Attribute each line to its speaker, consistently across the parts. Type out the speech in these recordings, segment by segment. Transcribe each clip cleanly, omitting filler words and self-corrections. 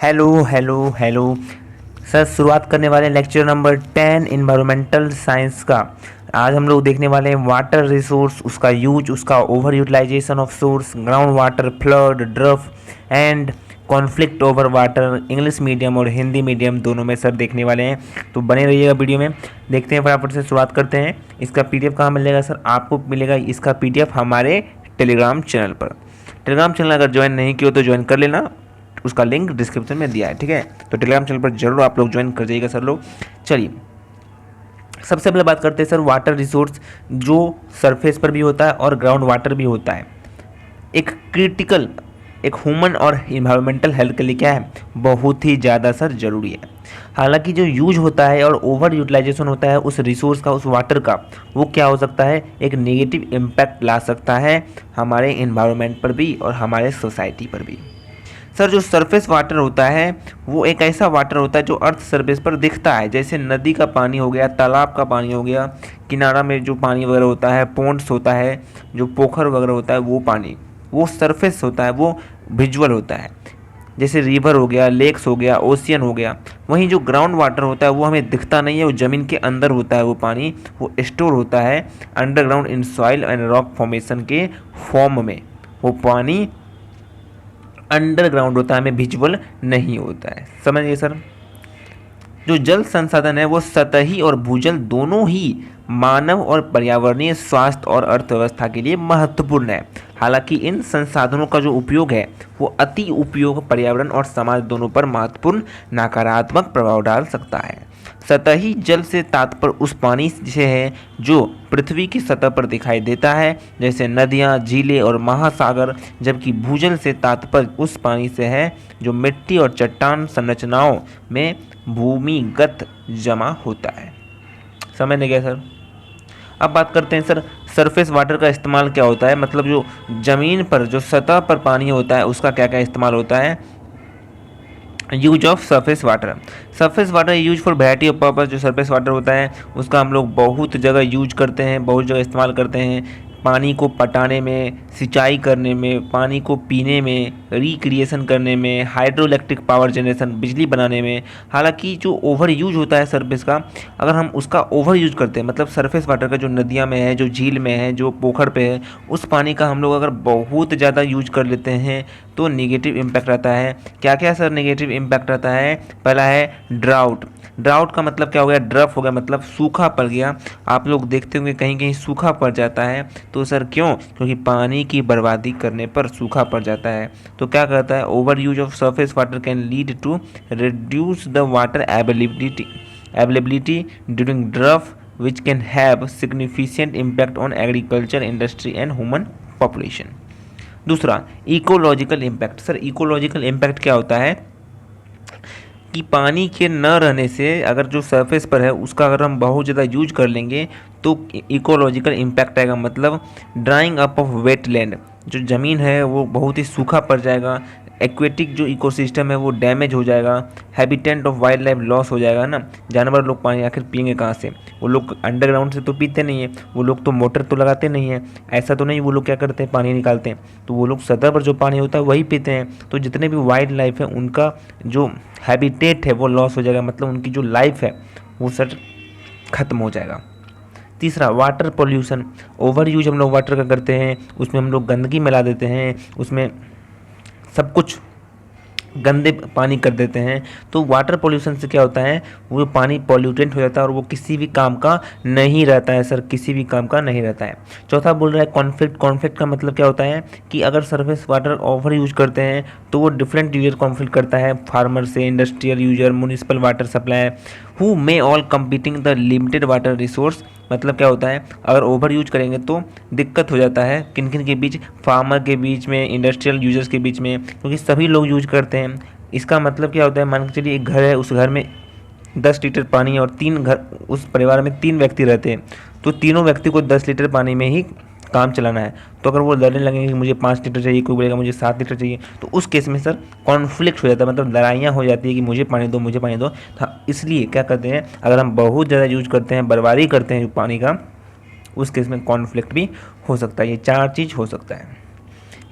Speaker 1: Hello hello hello sir, शुरुआत करने वाले लेक्चर नंबर 10 इन्वायरमेंटल साइंस का। आज हम लोग देखने वाले हैं वाटर रिसोर्स, उसका यूज, उसका over utilization of source, ground water, flood, drought and conflict over water. English medium और हिंदी मीडियम दोनों में सर देखने वाले हैं, तो बने रहिएगा वीडियो में। देखते हैं, फटाफट से शुरुआत करते हैं। इसका पीडीएफ कहाँ मिलेगा सर? आपको मिलेगा इसका पीडीएफ हमारे टेलीग्राम चैनल पर। टेलीग्राम चैनल अगर ज्वाइन नहीं किया तो ज्वाइन कर लेना, उसका लिंक डिस्क्रिप्शन में दिया है, ठीक है। तो टेलीग्राम चैनल पर जरूर आप लोग ज्वाइन कर जाइएगा सर लोग। चलिए, सबसे पहले बात करते हैं सर वाटर रिसोर्स, जो सरफेस पर भी होता है और ग्राउंड वाटर भी होता है। एक क्रिटिकल, एक ह्यूमन और इन्वायरमेंटल हेल्थ के लिए क्या है, बहुत ही ज़्यादा सर ज़रूरी है। हालांकि जो यूज होता है और ओवर यूटिलाइजेशन होता है उस रिसोर्स का, उस वाटर का, वो क्या हो सकता है, एक नेगेटिव इम्पैक्ट ला सकता है हमारे इन्वायरमेंट पर भी और हमारे सोसाइटी पर भी। सर, जो सरफेस वाटर होता है वो एक ऐसा वाटर होता है जो अर्थ सरफेस पर दिखता है, जैसे नदी का पानी हो गया, तालाब का पानी हो गया, किनारा में जो पानी वगैरह होता है, पॉन्ड्स होता है, जो पोखर वगैरह होता है, वो पानी, वो सरफेस होता है, वो विजुअल होता है। जैसे रिवर हो गया, लेक्स हो गया, ओशियन हो गया। वहीं जो ग्राउंड वाटर होता है वो हमें दिखता नहीं है, वो ज़मीन के अंदर होता है, वो पानी वो स्टोर होता है underground in soil and rock formation के फॉर्म में। वो पानी अंडरग्राउंड होता है, हमें विजुअल नहीं होता है। समझिए सर, जो जल संसाधन है वो सतही और भूजल दोनों ही मानव और पर्यावरणीय स्वास्थ्य और अर्थव्यवस्था के लिए महत्वपूर्ण है। हालांकि इन संसाधनों का जो उपयोग है वो अति उपयोग पर्यावरण और समाज दोनों पर महत्वपूर्ण नकारात्मक प्रभाव डाल सकता है। सतही जल से तात्पर्य उस पानी से है जो पृथ्वी की सतह पर दिखाई देता है, जैसे नदियाँ, झीलें और महासागर, जबकि भूजल से तात्पर्य उस पानी से है जो मिट्टी और चट्टान संरचनाओं में भूमिगत जमा होता है। समझ नहीं गया सर? अब बात करते हैं सर, सरफेस वाटर का इस्तेमाल क्या होता है, मतलब जो ज़मीन पर, जो सतह पर पानी होता है उसका क्या क्या इस्तेमाल होता है। Use of surface water, surface water use for variety of purpose. जो सरफेस वाटर होता है उसका हम लोग बहुत जगह यूज करते हैं, बहुत जगह इस्तेमाल करते हैं। पानी को पटाने में, सिंचाई करने में, पानी को पीने में, रिक्रिएशन करने में, हाइड्रो इलेक्ट्रिक पावर जनरेशन, बिजली बनाने में। हालांकि जो ओवर यूज होता है सरफेस का, अगर हम उसका ओवर यूज करते हैं, मतलब सरफेस वाटर का जो नदियाँ में है, जो झील में है, जो पोखर पे है, उस पानी का हम लोग अगर बहुत ज़्यादा यूज कर लेते हैं तो निगेटिव इम्पैक्ट आता है। क्या क्या सर निगेटिव इम्पैक्ट आता है? पहला है ड्राउट। ड्राउट का मतलब क्या हो गया, ड्रफ हो गया, मतलब सूखा पड़ गया। आप लोग देखते होंगे कहीं कहीं सूखा पड़ जाता है, तो सर क्यों? क्योंकि पानी की बर्बादी करने पर सूखा पड़ जाता है। तो क्या करता है, over use of surface water can lead to reduce the water availability during drought, which can have significant impact on agriculture industry and human population। दूसरा, ecological impact. Sir, ecological impact क्या होता है कि पानी के न रहने से, अगर जो सरफेस पर है उसका अगर हम बहुत ज़्यादा यूज कर लेंगे तो इकोलॉजिकल इम्पैक्ट आएगा, मतलब ड्राइंग अप ऑफ वेटलैंड, जो ज़मीन है वो बहुत ही सूखा पड़ जाएगा। एक्वेटिक जो इकोसिस्टम है वो डैमेज हो जाएगा। Habitat of wild life loss हो जाएगा ना। जानवर लोग पानी आखिर पियेंगे कहाँ से? वो लोग अंडरग्राउंड से तो पीते नहीं है, वो लोग तो मोटर तो लगाते नहीं है। ऐसा तो नहीं वो लोग क्या करते हैं, पानी निकालते हैं, तो वो लोग सतह पर जो पानी होता है वही पीते हैं। तो जितने भी वाइल्ड लाइफ है उनका जो हैबिटेट है वो लॉस हो जाएगा, मतलब उनकी जो लाइफ है वो सर ख़त्म हो जाएगा। तीसरा, वाटर पोल्यूशन। ओवर यूज हम लोग वाटर का करते हैं, उसमें हम लोग गंदगी मिला देते हैं, उसमें सब कुछ गंदे पानी कर देते हैं। तो वाटर पोल्यूशन से क्या होता है, वो पानी पॉल्यूटेंट हो जाता है और वो किसी भी काम का नहीं रहता है सर, किसी भी काम का नहीं रहता है। चौथा बोल रहा है कॉन्फ्लिक्ट। कॉन्फ्लिक्ट का मतलब क्या होता है कि अगर सरफेस वाटर ओवर यूज करते हैं तो वो डिफरेंट यूजर कॉन्फ्लिक्ट करता है, फार्मर से, industrial user, municipal water supply, who may all competing the limited water resource. मतलब क्या होता है, अगर ओवर यूज करेंगे तो दिक्कत हो जाता है किन किन के बीच, फार्मर के बीच में, इंडस्ट्रियल यूजर्स के बीच में, क्योंकि सभी लोग यूज करते हैं। इसका मतलब क्या होता है, मान के चलिए एक घर है, उस घर में 10 लीटर पानी है और 3 घर, उस परिवार में 3 व्यक्ति रहते हैं, तो तीनों व्यक्ति को 10 लीटर पानी में ही काम चलाना है। तो अगर वो लड़ने लगेंगे कि मुझे 5 लीटर चाहिए, कोई बोलेगा मुझे 7 लीटर चाहिए, तो उस केस में सर कॉन्फ्लिक्ट हो जाता है, मतलब लड़ाइयाँ हो जाती है कि मुझे पानी दो, मुझे पानी दो। हाँ, इसलिए क्या करते हैं, अगर हम बहुत ज़्यादा यूज करते हैं, बर्बादी करते हैं पानी का, उस केस में कॉन्फ्लिक्ट भी हो सकता है। ये 4 चीज़ हो सकता है।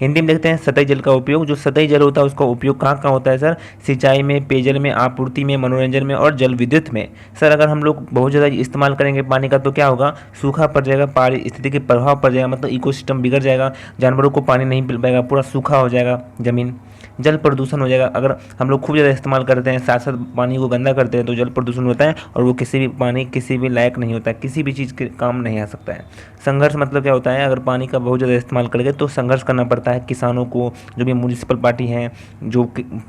Speaker 1: हिंदी में देखते हैं सतही जल का उपयोग। जो सतही जल होता है उसका उपयोग कहाँ कहाँ होता है सर? सिंचाई में, पेयजल में, आपूर्ति में, मनोरंजन में और जल विद्युत में। सर अगर हम लोग बहुत ज़्यादा इस्तेमाल करेंगे पानी का तो क्या होगा? सूखा पड़ जाएगा, पहाड़ी स्थिति के प्रभाव पड़ जाएगा, मतलब इकोसिस्टम बिगड़ जाएगा, जानवरों को पानी नहीं मिल पाएगा, पूरा सूखा हो जाएगा ज़मीन, जल प्रदूषण हो जाएगा। अगर हम लोग खूब ज़्यादा इस्तेमाल करते हैं, साथ साथ पानी को गंदा करते हैं, तो जल प्रदूषण होता है और वो पानी किसी भी लायक नहीं होता है, किसी भी चीज़ के काम नहीं आ सकता है। संघर्ष मतलब क्या होता है? अगर पानी का बहुत ज़्यादा इस्तेमाल करेंगे तो संघर्ष करना पड़ता है किसानों को, जो भी म्यूनिसिपल पार्टी हैं, जो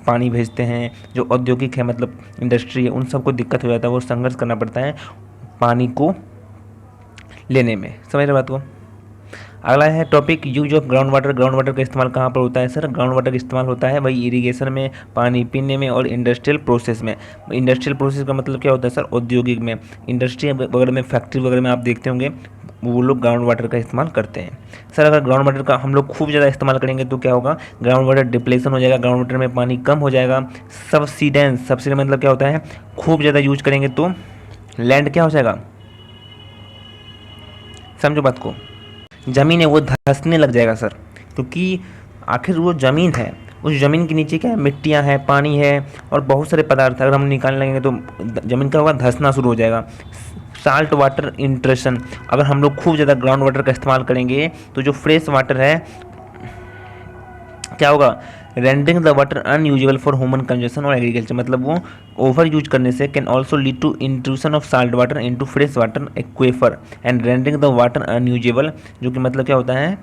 Speaker 1: पानी भेजते हैं, जो औद्योगिक है मतलब इंडस्ट्री है, उन सबको दिक्कत हो जाता है, वो संघर्ष करना पड़ता है पानी को लेने में। समझ रहे बात को? अगला है topic use of ground water. Ground water का इस्तेमाल कहाँ पर होता है सर? ग्राउंड वाटर का इस्तेमाल होता है वही इरिगेशन में, पानी पीने में और इंडस्ट्रियल प्रोसेस में। इंडस्ट्रियल प्रोसेस का मतलब क्या होता है सर? औद्योगिक में, इंडस्ट्री वगैरह में, फैक्ट्री वगैरह में आप देखते होंगे वो लोग ग्राउंड वाटर का इस्तेमाल करते हैं। सर अगर ग्राउंड वाटर का हम लोग खूब ज़्यादा इस्तेमाल करेंगे तो क्या होगा? ग्राउंड वाटर डिप्लेशन हो जाएगा, ग्राउंड वाटर में पानी कम हो जाएगा। सबसिडेंस, सबसिडेंस मतलब क्या होता है? खूब ज़्यादा यूज करेंगे तो लैंड क्या हो जाएगा? समझो बात को, ज़मीन है वो धंसने लग जाएगा सर, क्योंकि आखिर वो ज़मीन है, उस ज़मीन के नीचे क्या है? मिट्टियाँ हैं, पानी है और बहुत सारे पदार्थ अगर हम निकालने लगेंगे तो ज़मीन का होगा? धंसना शुरू हो जाएगा। साल्ट वाटर इंट्रूशन, अगर हम लोग खूब ज़्यादा ग्राउंड वाटर का इस्तेमाल करेंगे तो जो फ्रेश वाटर है क्या होगा? Rendering the water unusable for human consumption और एग्रीकल्चर, मतलब वो ओवर यूज करने से can also lead to intrusion of salt water into fresh water aquifer and rendering the water unusable, जो कि मतलब क्या होता है?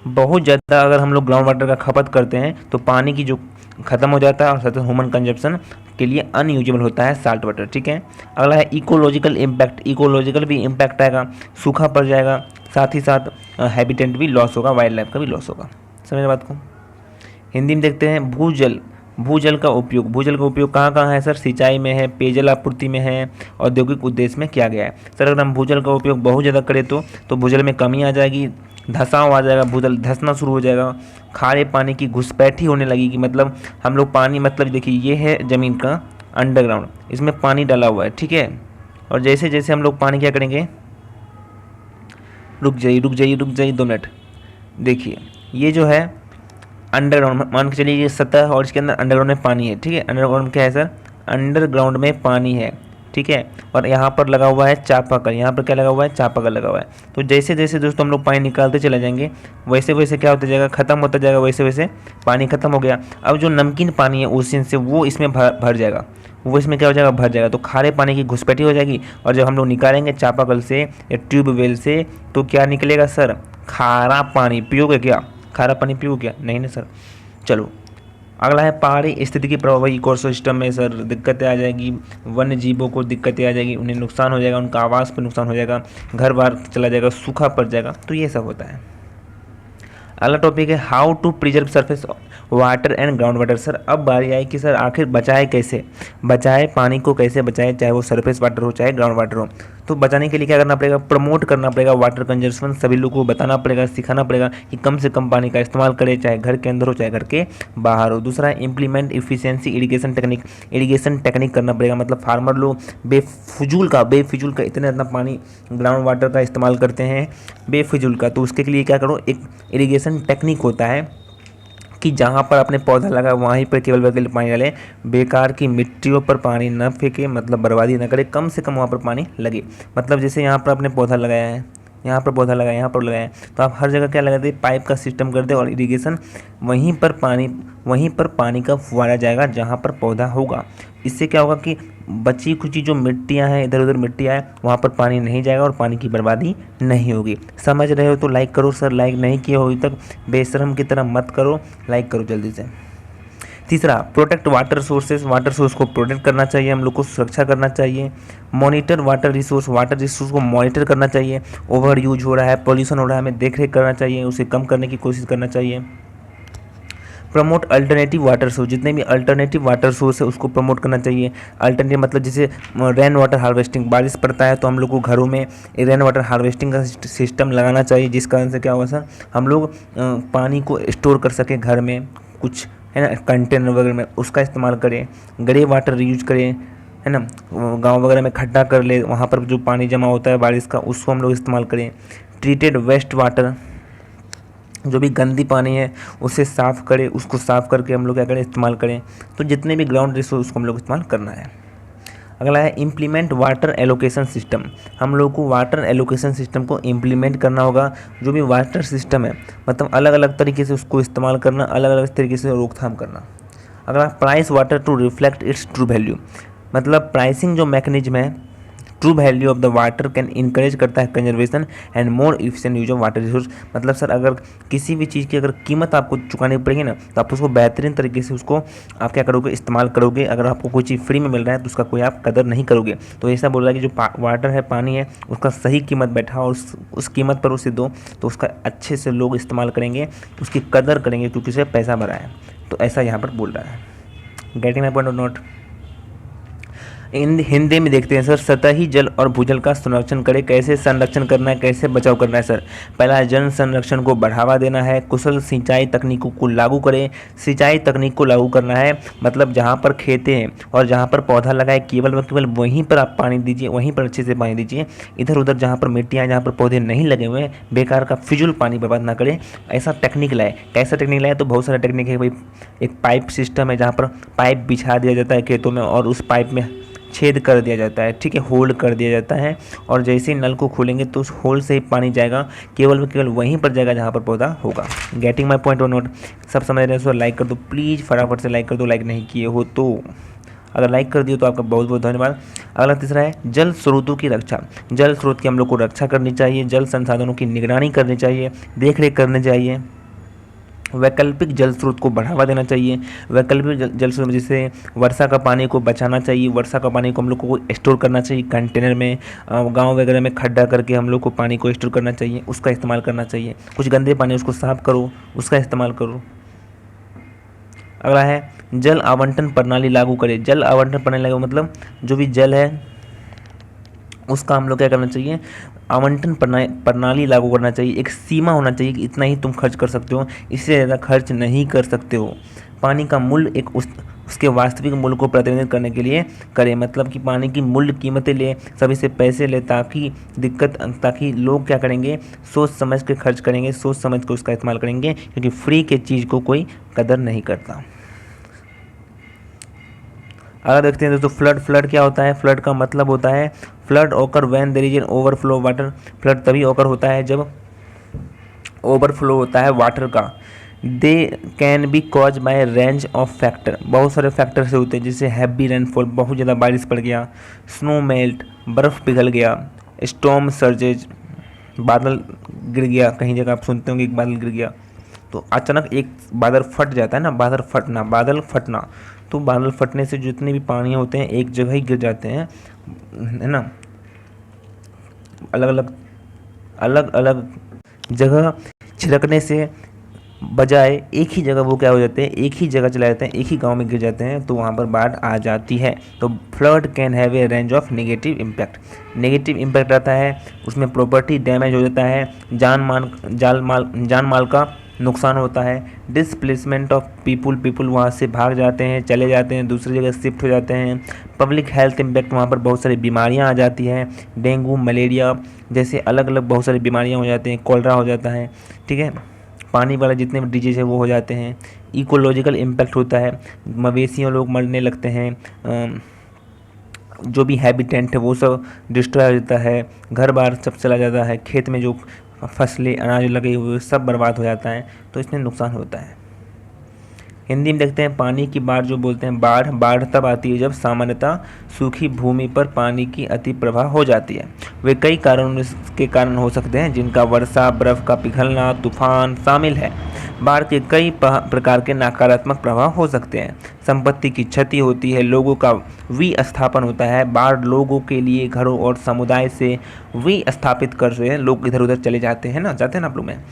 Speaker 1: बहुत ज़्यादा अगर हम लोग ग्राउंड वाटर का खपत करते हैं तो पानी की जो ख़त्म हो जाता है और साथ ह्यूमन कंजप्शन के लिए अनयूजेबल होता है साल्ट वाटर। ठीक है, अगला है इकोलॉजिकल इम्पैक्ट। इकोलॉजिकल भी इम्पैक्ट आएगा, सूखा पड़ जाएगा, साथ ही साथ हैबिटेट भी लॉस होगा, वाइल्ड लाइफ का भी लॉस होगा। समझ बात को? हिंदी में देखते हैं भूजल। भूजल का उपयोग, भूजल का उपयोग कहाँ कहाँ है सर? सिंचाई में है, पेयजल आपूर्ति में है, औद्योगिक उद्देश्य में किया गया है। सर अगर हम भूजल का उपयोग बहुत ज़्यादा करें तो भूजल में कमी आ जाएगी, धसाव आ जाएगा, भूजल धंसना शुरू हो जाएगा, खारे पानी की घुसपैठी होने लगेगी। मतलब हम लोग पानी, मतलब देखिए ये है ज़मीन का अंडरग्राउंड, इसमें पानी डाला हुआ है, ठीक है, और जैसे जैसे हम लोग पानी क्या करेंगे, रुक जाइए 2 मिनट। देखिए ये जो है अंडरग्राउंड, मान के चलिए ये सतह और इसके अंदर अंडरग्राउंड में पानी है। ठीक है, अंडरग्राउंड में क्या है सर? अंडरग्राउंड में पानी है। ठीक है, और यहाँ पर लगा हुआ है चापाकल, यहाँ पर क्या लगा हुआ है? चापाकल लगा हुआ है। तो जैसे जैसे दोस्तों हम लोग पानी निकालते चले जाएंगे वैसे वैसे क्या होता जाएगा? ख़त्म होता जाएगा, वैसे वैसे पानी ख़त्म हो गया। अब जो नमकीन पानी है ओशियन से वो इसमें भर जाएगा, वो इसमें क्या हो जाएगा? भर जाएगा। तो खारे पानी की घुसपैठी हो जाएगी और जब हम लोग निकालेंगे चापाकल से या ट्यूबवेल से तो क्या निकलेगा सर? खारा पानी। पियोगे क्या? खारा पानी पियो क्या? नहीं ना सर। चलो अगला है पहाड़ी स्थिति की प्रभाव। इकोसिस्टम में सर दिक्कतें आ जाएगी, वन्य जीवों को दिक्कतें आ जाएगी, उन्हें नुकसान हो जाएगा, उनका आवास पर नुकसान हो जाएगा, घर बार चला जाएगा, सूखा पड़ जाएगा, तो ये सब होता है। अगला टॉपिक है how to preserve surface water and ground water. Sir अब बारी आई कि सर आखिर बचाए कैसे? बचाए पानी को कैसे बचाए, चाहे वो सरफेस वाटर हो चाहे ग्राउंड वाटर हो। तो बचाने के लिए क्या करना पड़ेगा? प्रमोट करना पड़ेगा वाटर कंजर्वेशन, सभी लोगों को बताना पड़ेगा, सिखाना पड़ेगा कि कम से कम पानी का इस्तेमाल करें, चाहे घर के अंदर हो चाहे घर के बाहर हो। दूसरा है implement efficiency irrigation technique. Irrigation technique करना पड़ेगा, मतलब फार्मर लोग बेफिजूल का इतना पानी ग्राउंड वाटर का इस्तेमाल करते हैं बेफिजूल का। तो उसके लिए क्या करो? एक इरीगेशन टेक्निक होता है कि जहाँ पर आपने पौधा लगा वहीं पर केवल पानी डालें, बेकार की मिट्टियों पर पानी न फेंके, मतलब बर्बादी न करे, कम से कम वहाँ पर पानी लगे। मतलब जैसे यहाँ पर आपने पौधा लगाया है, यहाँ पर पौधा लगाया, यहाँ पर लगाया, तो आप हर जगह क्या लगा दे? पाइप का सिस्टम कर दे और इरिगेशन वहीं पर पानी का फुवारा जाएगा जहाँ पर पौधा होगा। इससे क्या होगा कि बची खुची जो मिट्टियाँ हैं, इधर उधर मिट्टियाँ हैं, वहाँ पर पानी नहीं जाएगा और पानी की बर्बादी नहीं होगी। समझ रहे हो तो लाइक करो सर, लाइक नहीं किया हो अभी तक बेशरम की तरह मत करो, लाइक करो जल्दी से। तीसरा protect water sources. Water source को प्रोटेक्ट करना चाहिए, हम लोग को सुरक्षा करना चाहिए। मॉनिटर वाटर रिसोर्स को मॉनिटर करना चाहिए। ओवर यूज हो रहा है, पॉल्यूशन हो रहा है, हमें देख रेख करना चाहिए, उसे कम करने की कोशिश करना चाहिए। प्रमोट अल्टरनेटिव वाटर सोर्स, जितने भी अल्टरनेटिव वाटर सोर्स है उसको प्रमोट करना चाहिए। अल्टरनेटिव मतलब जैसे रेन वाटर हार्वेस्टिंग, बारिश पड़ता है तो हम लोग को घरों में रेन वाटर हार्वेस्टिंग का सिस्टम लगाना चाहिए, जिस कारण से क्या होगा सर? हम लोग पानी को स्टोर कर सकें घर में, कुछ है ना कंटेनर वगैरह में उसका इस्तेमाल करें। ग्रे वाटर यूज करें, है ना, गांव वगैरह में खड्डा कर ले, वहाँ पर जो पानी जमा होता है बारिश का उसको हम लोग इस्तेमाल करें। ट्रीटेड वेस्ट वाटर, जो भी गंदी पानी है उसे साफ़ करें, उसको साफ़ करके हम लोग क्या करें, इस्तेमाल करें। तो जितने भी ग्राउंड रिसोर्स उसको हम लोग इस्तेमाल करना है। अगला है इम्प्लीमेंट वाटर एलोकेशन सिस्टम। हम लोग को वाटर एलोकेशन सिस्टम को इम्प्लीमेंट करना होगा। जो भी वाटर सिस्टम है मतलब अलग अलग तरीके से उसको इस्तेमाल करना, अलग अलग तरीके से रोकथाम करना। अगला price water to reflect its true value. मतलब प्राइसिंग जो मैकेनिज्म है, true value of the water can encourage करता है conservation and more efficient use of water resource. मतलब सर अगर किसी भी चीज़ की अगर कीमत आपको चुकानी पड़ेगी ना, तो आप उसको बेहतरीन तरीके से उसको आप क्या करोगे, इस्तेमाल करोगे। अगर आपको कोई चीज़ फ्री में मिल रहा है तो उसका कोई आप कदर नहीं करोगे। तो ऐसा बोल रहा है कि जो वाटर है, पानी है, उसका सही कीमत बैठा और उस कीमत पर उसे दो, तो उसका अच्छे से लोग इस्तेमाल करेंगे, उसकी कदर करेंगे, क्योंकि उसे पैसा भरा है। तो ऐसा यहाँ पर बोल रहा है। गेटिंग माई पॉइंट और नॉट। हिंदी में देखते हैं सर, सतही जल और भूजल का संरक्षण करें। कैसे संरक्षण करना है, कैसे बचाव करना है सर? पहला है जल संरक्षण को बढ़ावा देना है, कुशल सिंचाई तकनीकों को लागू करें। सिंचाई तकनीक को लागू करना है मतलब जहाँ पर खेतें हैं और जहाँ पर पौधा लगाए केवल व केवल वहीं पर आप पानी दीजिए, वहीं पर अच्छे से पानी दीजिए। इधर उधर जहाँ पर मिट्टियाँ, जहाँ पर पौधे नहीं लगे हुए हैं, बेकार का फिजूल पानी बर्बाद ना करें। ऐसा टेक्निक लाए। कैसा टेक्निक लाए? तो बहुत सारा टेक्निक है भाई। एक पाइप सिस्टम है जहाँ पर पाइप बिछा दिया जाता है खेतों में और उस पाइप में छेद कर दिया जाता है, ठीक है, होल्ड कर दिया जाता है, और जैसे ही नल को खोलेंगे तो उस होल से ही पानी जाएगा, केवल वहीं पर जाएगा जहाँ पर पौधा होगा। गेटिंग माय पॉइंट और नोट? सब समझ रहे हैं? सो लाइक कर दो प्लीज़, फटाफट से लाइक कर दो, लाइक नहीं किए हो तो। अगर लाइक कर दिए तो आपका बहुत बहुत धन्यवाद। अगला तीसरा है जल स्रोतों की रक्षा। जल स्रोत की हम लोग को रक्षा करनी चाहिए, जल संसाधनों की निगरानी करनी चाहिए, देख रेख करनी चाहिए। वैकल्पिक जल स्रोत को बढ़ावा देना चाहिए। वैकल्पिक जल स्रोत जैसे वर्षा का पानी को बचाना चाहिए। वर्षा का पानी को हम लोग को स्टोर करना चाहिए कंटेनर में, गांव वगैरह में खड्डा करके हम लोग को पानी को स्टोर करना चाहिए, उसका इस्तेमाल करना चाहिए। कुछ गंदे पानी उसको साफ करो, उसका इस्तेमाल करो। अगला है जल आवंटन प्रणाली लागू करें। जल आवंटन प्रणाली लागू मतलब जो भी जल है उसका हम लोग क्या करना चाहिए, आवंटन प्रणाली लागू करना चाहिए। एक सीमा होना चाहिए कि इतना ही तुम खर्च कर सकते हो, इससे ज़्यादा खर्च नहीं कर सकते हो। पानी का मूल्य एक उसके वास्तविक मूल्य को प्रतिनिधित्व करने के लिए करें। मतलब कि पानी की मूल्य कीमतें ले, सभी से पैसे ले, ताकि लोग क्या करेंगे, सोच समझ के खर्च करेंगे, सोच समझ के उसका इस्तेमाल करेंगे, क्योंकि फ्री के चीज़ को कोई कदर नहीं करता। अगर देखते हैं दोस्तों फ्लड क्या होता है? फ्लड का मतलब होता है flood occur when there is an overflow water. Flood तभी ओकर होता है जब ओवरफ्लो होता है वाटर का। They can be cause by range of factor. बहुत सारे फैक्टर से होते हैं, जैसे हैवी रेनफॉल, बहुत ज़्यादा बारिश पड़ गया, स्नो मेल्ट, बर्फ़ पिघल गया, स्टॉर्म सर्जेज, बादल गिर गया। कहीं जगह आप सुनते होंगे एक बादल गिर गया, तो अचानक एक बादल फट जाता है ना, बादल फटना। तो बादल फटने से जितने भी पानी होते हैं एक जगह ही गिर जाते हैं, है ना, अलग अलग जगह छिड़कने से बजाय एक ही जगह वो क्या हो जाते हैं, एक ही जगह चले जाते हैं, एक ही गांव में गिर जाते हैं, तो वहाँ पर बाढ़ आ जाती है। तो flood can have a range of negative impact. Negative impact आता है, उसमें प्रॉपर्टी डैमेज हो जाता है, जान माल का नुकसान होता है, डिसप्लेसमेंट ऑफ पीपुल वहाँ से भाग जाते हैं, चले जाते हैं, दूसरी जगह शिफ्ट हो जाते हैं। पब्लिक हेल्थ इम्पैक्ट, वहाँ पर बहुत सारी बीमारियाँ आ जाती हैं, डेंगू, मलेरिया जैसे अलग अलग बहुत सारी बीमारियाँ हो जाती हैं, कॉलरा हो जाता है, ठीक है, पानी वाला जितने भी डिजीज है वो हो जाते हैं। इकोलॉजिकल इम्पैक्ट होता है, मवेशियों लोग मरने लगते हैं, जो भी हैबिटेंट है वो सब डिस्ट्रॉय हो जाता है, घर बार सब चला जाता है, खेत में जो फसलें अनाज लगे हुए सब बर्बाद हो जाता है, तो इसमें नुकसान होता है। हिंदी में देखते हैं पानी की बाढ़ जो बोलते हैं, बाढ़ तब आती है जब सामान्यतः सूखी भूमि पर पानी की अति प्रवाह हो जाती है। वे कई कारणों के कारण हो सकते हैं, जिनका वर्षा, बर्फ का पिघलना, तूफान शामिल है। बाढ़ के कई प्रकार के नकारात्मक प्रभाव हो सकते हैं। संपत्ति की क्षति होती है, लोगों का विस्थापन होता है। बाढ़ लोगों के लिए घरों और समुदाय से विस्थापित कर रहे हैं, लोग इधर उधर चले जाते हैं ना, जाते हैं ना आप लोग में।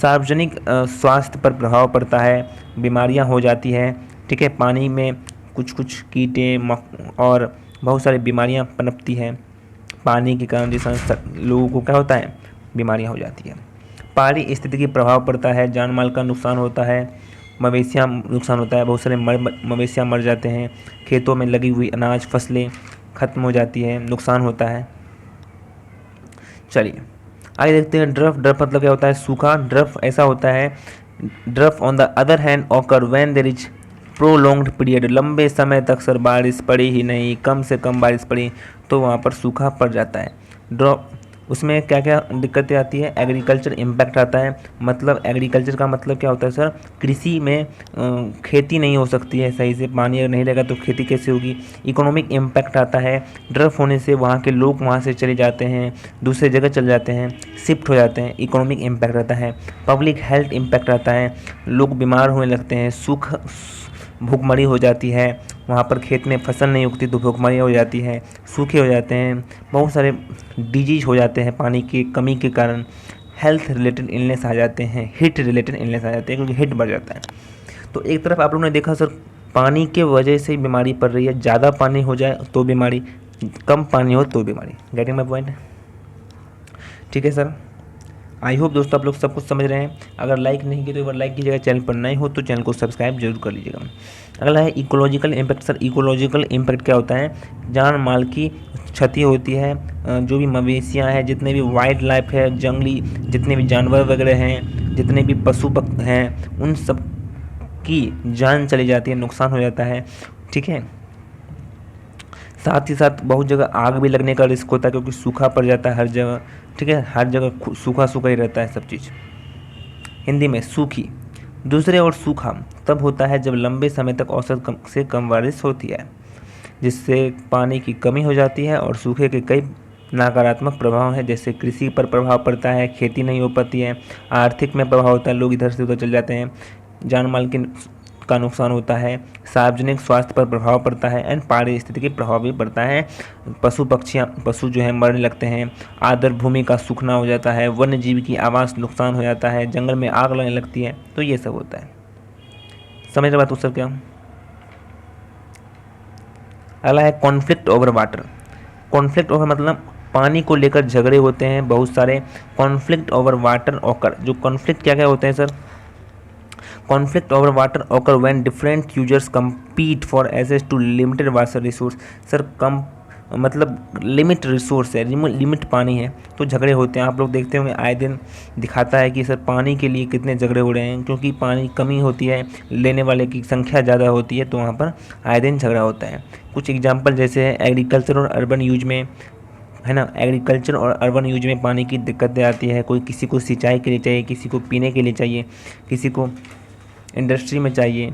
Speaker 1: सार्वजनिक स्वास्थ्य पर प्रभाव पड़ता है, बीमारियां हो जाती है, ठीक है, पानी में कुछ कीटे और बहुत सारी बीमारियां पनपती हैं पानी के कारण, जिससे लोगों को क्या होता है, बीमारियां हो जाती है। पहाड़ी स्थिति की प्रभाव पड़ता है, जान माल का नुकसान होता है, मवेशियाँ नुकसान होता है, बहुत सारे मवेशियाँ मर जाते हैं, खेतों में लगी हुई अनाज फसलें ख़त्म हो जाती है, नुकसान होता है। चलिए आगे देखते हैं ड्रफ। ड्रफ मतलब क्या होता है? सूखा। ड्रफ ऐसा होता है, drought on the other hand occur when there is prolonged period, लंबे समय तक सर बारिश पड़ी ही नहीं, कम से कम बारिश पड़ी तो वहाँ पर सूखा पड़ जाता है। ड्रॉप उसमें क्या क्या दिक्कतें आती है? एग्रीकल्चर इम्पैक्ट आता है। मतलब एग्रीकल्चर का मतलब क्या होता है सर? कृषि में खेती नहीं हो सकती है सही से, पानी अगर नहीं रहेगा तो खेती कैसे होगी? इकोनॉमिक इम्पैक्ट आता है, ड्रफ होने से वहाँ के लोग वहाँ से चले जाते हैं, दूसरे जगह चले जाते हैं, शिफ्ट हो जाते हैं, इकोनॉमिक इम्पैक्ट आता है। पब्लिक हेल्थ इम्पैक्ट आता है, लोग बीमार होने लगते हैं, भूखमरी हो जाती है, वहाँ पर खेत में फसल नहीं उगती तो भूखमरी हो जाती है, सूखे हो जाते हैं, बहुत सारे डिजीज हो जाते हैं पानी की कमी के कारण, हेल्थ रिलेटेड इलनेस आ जाते हैं, हीट रिलेटेड इलनेस आ जाते हैं क्योंकि हीट बढ़ जाता है। तो एक तरफ आप लोगों ने देखा सर पानी के वजह से बीमारी पड़ रही है, ज़्यादा पानी हो जाए तो बीमारी, कम पानी हो तो बीमारी। Getting my point? ठीक है सर, आई होप दोस्तों आप लोग सब कुछ समझ रहे हैं। अगर लाइक नहीं किए तो एक बार लाइक कीजिएगा, चैनल पर नए हो तो चैनल को सब्सक्राइब जरूर कर लीजिएगा। अगला है ecological impact. Sir ecological impact क्या होता है? जान माल की क्षति होती है, जो भी मवेशियाँ हैं, जितने भी वाइल्ड लाइफ है, जंगली जितने भी जानवर वगैरह हैं, जितने भी पशु हैं, उन सब की जान चली जाती है, नुकसान हो जाता है। ठीक है, साथ ही साथ बहुत जगह आग भी लगने का रिस्क होता है क्योंकि सूखा पड़ जाता है हर जगह। ठीक है, हर जगह सूखा सूखा ही रहता है सब चीज़। हिंदी में सूखी। दूसरे ओर सूखा तब होता है जब लंबे समय तक औसत से कम बारिश होती है, जिससे पानी की कमी हो जाती है और सूखे के कई नकारात्मक प्रभाव है, जैसे कृषि पर प्रभाव पड़ता है, खेती नहीं हो पाती है, आर्थिक में प्रभाव होता है, लोग इधर से उधर चले जाते हैं, जान माल का नुकसान होता है, सार्वजनिक स्वास्थ्य पर प्रभाव पड़ता है एंड पारिस्थितिकी प्रभाव भी पड़ता है, पशु जो है मरने लगते हैं, आर्द्र भूमि का सूखना हो जाता है, वन्य जीव की आवास नुकसान हो जाता है, जंगल में आग लगने लगती है, तो ये सब होता है। समझ रहे बात सर क्या? अगला है conflict over water. Conflict over मतलब पानी को लेकर झगड़े होते हैं बहुत सारे। कॉन्फ्लिक्ट ओवर वाटर ऑकर, जो कॉन्फ्लिक्ट क्या क्या होते हैं sir? Conflict over water occur when different users compete for access to limited water resource. Sir कम मतलब लिमिट रिसोर्स है, लिमिट पानी है तो झगड़े होते हैं। आप लोग देखते होंगे आए दिन दिखाता है कि सर पानी के लिए कितने झगड़े हो रहे हैं, क्योंकि पानी कमी होती है, लेने वाले की संख्या ज़्यादा होती है तो वहाँ पर आए दिन झगड़ा होता है। कुछ एग्जांपल जैसे है एग्रीकल्चर और अर्बन यूज में, है ना, एग्रीकल्चर और अर्बन यूज में पानी की दिक्कतें आती है। कोई किसी को सिंचाई के लिए चाहिए, किसी को पीने के लिए चाहिए, किसी को इंडस्ट्री में चाहिए।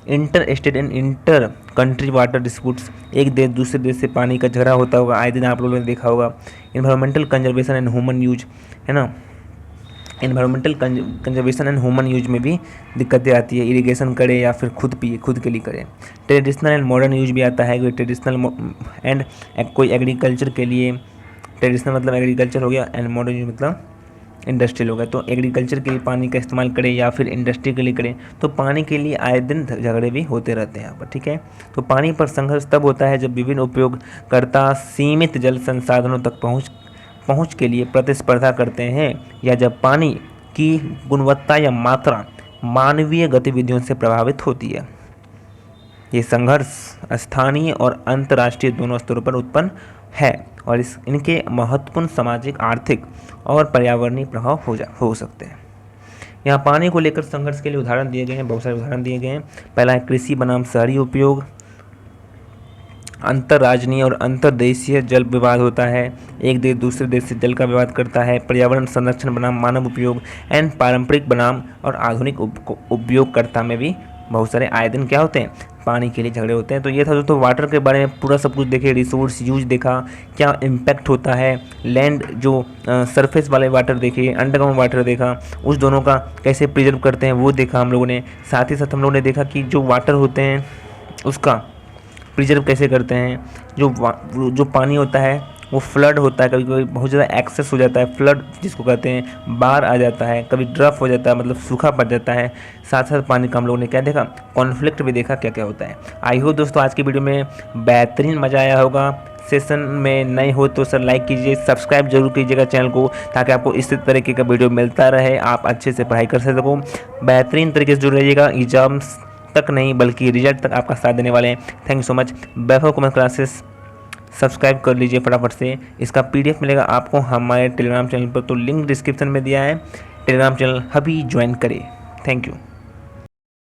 Speaker 1: Inter state and inter country water disputes, एक देश दूसरे देश से पानी का झगड़ा होता होगा, आए दिन आप लोगों ने देखा होगा। Environmental conservation and human use, है ना, environmental conservation and human use में भी दिक्कतें आती है, इरिगेशन करे या फिर खुद पिए, खुद के लिए करे। ट्रेडिशनल एंड मॉडर्न यूज भी आता है, कोई ट्रेडिशनल एंड कोई एग्रीकल्चर के लिए, ट्रेडिशनल मतलब एग्रीकल्चर हो गया एंड मॉडर्न यूज मतलब इंडस्ट्रियल हो गया। तो एग्रीकल्चर के लिए पानी का इस्तेमाल करें या फिर इंडस्ट्री के लिए करें, तो पानी के लिए आए दिन झगड़े भी होते रहते हैं यहाँ पर। ठीक है, तो पानी पर संघर्ष तब होता है जब विभिन्न उपयोगकर्ता सीमित जल संसाधनों तक पहुँच के लिए प्रतिस्पर्धा करते हैं, या जब पानी की गुणवत्ता या मात्रा मानवीय गतिविधियों से प्रभावित होती है। ये संघर्ष स्थानीय और अंतर्राष्ट्रीय दोनों स्तरों पर उत्पन्न है और इनके महत्वपूर्ण सामाजिक, आर्थिक और पर्यावरणीय प्रभाव हो सकते हैं। यहाँ पानी को लेकर संघर्ष के लिए उदाहरण दिए गए हैं, बहुत सारे उदाहरण दिए गए हैं। पहला है कृषि बनाम शहरी उपयोग, अंतर्राज्यीय और अंतर्देशीय जल विवाद होता है, एक देश दूसरे देश से जल का विवाद करता है, पर्यावरण संरक्षण बनाम मानव उपयोग एंड पारंपरिक बनाम और आधुनिक उपयोगकर्ता में भी बहुत सारे आए दिन क्या होते हैं, पानी के लिए झगड़े होते हैं। तो ये था दोस्तों वाटर के बारे में पूरा सब कुछ देखे, रिसोर्स यूज देखा, क्या इम्पैक्ट होता है, लैंड जो सरफेस वाले वाटर देखे, अंडरग्राउंड वाटर देखा, उस दोनों का कैसे प्रिजर्व करते हैं वो देखा हम लोगों ने। साथ ही साथ हम लोगों ने देखा कि जो वाटर होते हैं उसका प्रिजर्व कैसे करते हैं। जो पानी होता है वो फ्लड होता है, कभी कभी बहुत ज़्यादा एक्सेस हो जाता है, फ्लड जिसको कहते हैं, बाढ़ आ जाता है, कभी ड्रफ हो जाता है मतलब सूखा पड़ जाता है। साथ साथ पानी का हम लोगों ने क्या देखा, कॉन्फ्लिक्ट भी देखा क्या क्या होता है। आई होप दोस्तों आज की वीडियो में बेहतरीन मज़ा आया होगा। सेशन में नए हो तो सर लाइक कीजिए, सब्सक्राइब जरूर कीजिएगा चैनल को, ताकि आपको इस तरीके का वीडियो मिलता रहे, आप अच्छे से पढ़ाई कर सको, बेहतरीन तरीके से जुड़ रहिएगा। एग्जाम्स तक नहीं बल्कि रिजल्ट तक आपका साथ देने वाले हैं। Thank you so much. Vaibhav commerce classes subscribe कर लीजिए फटाफट से। इसका PDF मिलेगा आपको हमारे टेलीग्राम चैनल पर, तो लिंक डिस्क्रिप्शन में दिया है। टेलीग्राम चैनल अभी ज्वाइन करें। Thank you.